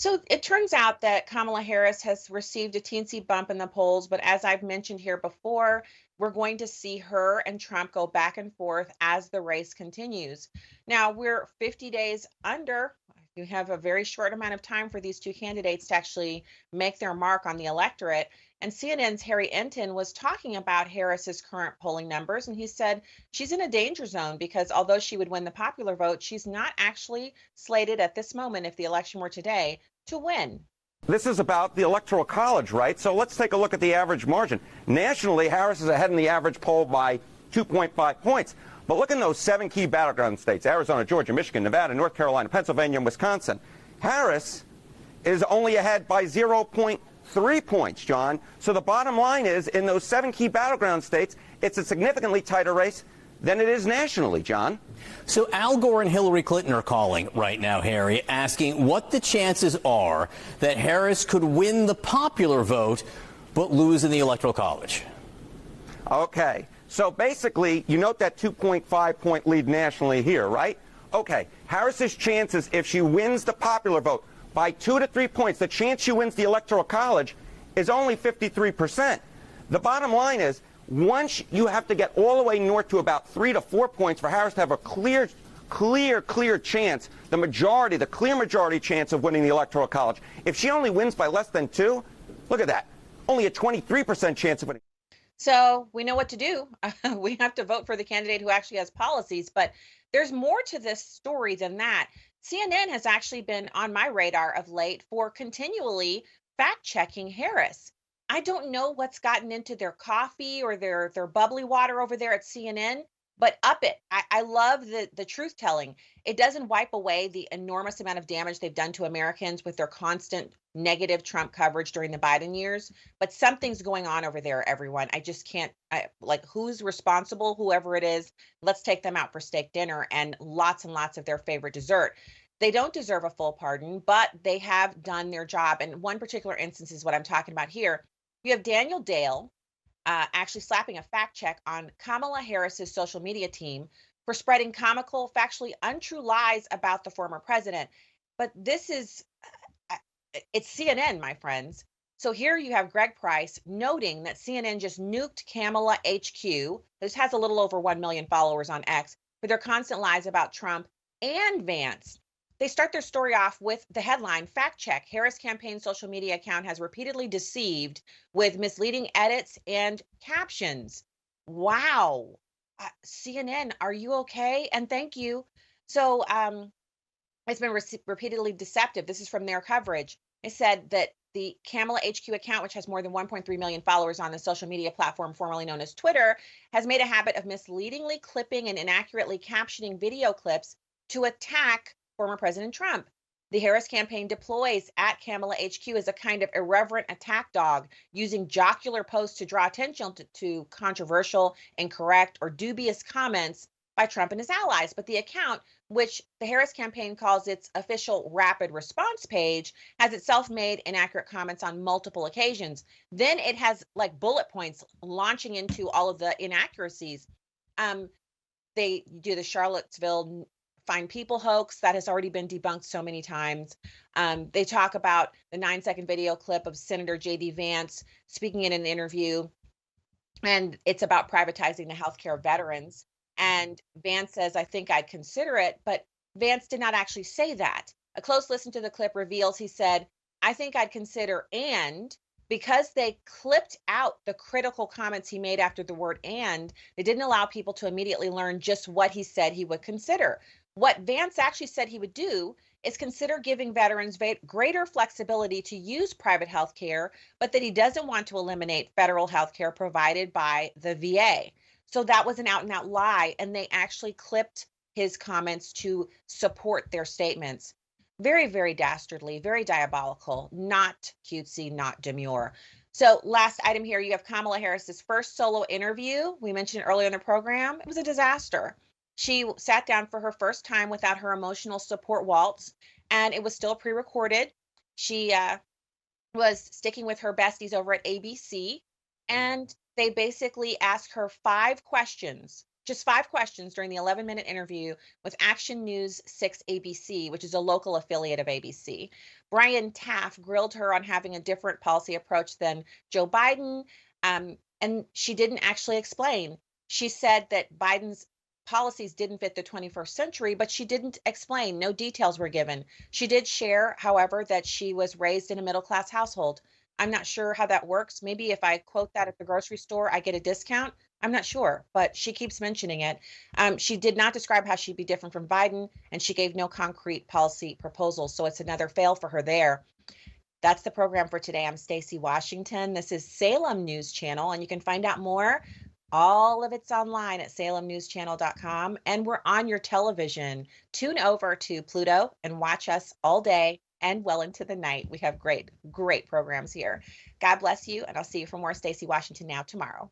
So it turns out that Kamala Harris has received a teensy bump in the polls, but as I've mentioned here before, we're going to see her and Trump go back and forth as the race continues. Now, we're 50 days under. You have a very short amount of time for these two candidates to actually make their mark on the electorate. And CNN's Harry Enton was talking about Harris's current polling numbers, and he said she's in a danger zone because although she would win the popular vote, she's not actually slated at this moment, if the election were today, to win. This is about the electoral college, right? So let's take a look at the average margin. Nationally, Harris is ahead in the average poll by 2.5 points. But look in those 7 key battleground states: Arizona, Georgia, Michigan, Nevada, North Carolina, Pennsylvania, and Wisconsin. Harris is only ahead by 0.3 points, John. So the bottom line is, in those 7 key battleground states, it's a significantly tighter race than it is nationally, John. So Al Gore and Hillary Clinton are calling right now, Harry, asking what the chances are that Harris could win the popular vote but lose in the Electoral College. Okay. So basically, you note that 2.5 point lead nationally here, right? Okay. Harris's chances, if she wins the popular vote by 2 to 3 points, the chance she wins the Electoral College is only 53%. The bottom line is, once you have to get all the way north to about 3 to 4 points for Harris to have a clear chance, the clear majority chance of winning the Electoral College. If she only wins by less than 2, look at that, only a 23% chance of winning. So we know what to do. We have to vote for the candidate who actually has policies, but there's more to this story than that. CNN has actually been on my radar of late for continually fact checking Harris. I don't know what's gotten into their coffee or their bubbly water over there at CNN, but up it. I love the truth telling. It doesn't wipe away the enormous amount of damage they've done to Americans with their constant negative Trump coverage during the Biden years, but something's going on over there, everyone. I just can't, like, who's responsible, whoever it is, let's take them out for steak dinner and lots of their favorite dessert. They don't deserve a full pardon, but they have done their job. And one particular instance is what I'm talking about here. You have Daniel Dale actually slapping a fact check on Kamala Harris's social media team for spreading comical, factually untrue lies about the former president. But this is, it's CNN, my friends. So here you have Greg Price noting that CNN just nuked Kamala HQ. This has a little over 1 million followers on X for their constant lies about Trump and Vance. They start their story off with the headline, fact check, Harris campaign social media account has repeatedly deceived with misleading edits and captions. Wow. CNN, are you okay? And thank you. So it's been repeatedly deceptive. This is from their coverage. It said that the Kamala HQ account, which has more than 1.3 million followers on the social media platform formerly known as Twitter, has made a habit of misleadingly clipping and inaccurately captioning video clips to attack former President Trump. The Harris campaign deploys at Kamala HQ as a kind of irreverent attack dog, using jocular posts to draw attention to controversial, incorrect, or dubious comments by Trump and his allies. But the account, which the Harris campaign calls its official rapid response page, has itself made inaccurate comments on multiple occasions. Then it has like bullet points launching into all of the inaccuracies. They do the Charlottesville Fine People hoax that has already been debunked so many times. They talk about the 9-second video clip of Senator J.D. Vance speaking in an interview, and it's about privatizing the healthcare of veterans. And Vance says, I think I'd consider it, but Vance did not actually say that. A close listen to the clip reveals he said, I think I'd consider, and because they clipped out the critical comments he made after the word and, they didn't allow people to immediately learn just what he said he would consider. What Vance actually said he would do is consider giving veterans greater flexibility to use private health care, but that he doesn't want to eliminate federal health care provided by the VA. So that was an out and out lie, and they actually clipped his comments to support their statements. Very, very dastardly, very diabolical, not cutesy, not demure. So last item here, you have Kamala Harris's first solo interview. We mentioned it earlier in the program. It was a disaster. She sat down for her first time without her emotional support waltz, and it was still pre-recorded. She was sticking with her besties over at ABC, and they basically asked her 5 questions just 5 questions during the 11-minute interview with Action News 6 ABC, which is a local affiliate of ABC. Brian Taff grilled her on having a different policy approach than Joe Biden, and she didn't actually explain. She said that Biden's policies didn't fit the 21st century, but she didn't explain. No details were given. She did share, however, that she was raised in a middle class household. I'm not sure how that works. Maybe if I quote that at the grocery store, I get a discount. I'm not sure, but she keeps mentioning it. She did not describe how she'd be different from Biden, and she gave no concrete policy proposals. So it's another fail for her there. That's the program for today. I'm Stacy Washington. This is Salem News Channel, and you can find out more. All of it's online at salemnewschannel.com, and we're on your television. Tune over to Pluto and watch us all day and well into the night. We have great, great programs here. God bless you, and I'll see you for more Stacy Washington Now tomorrow.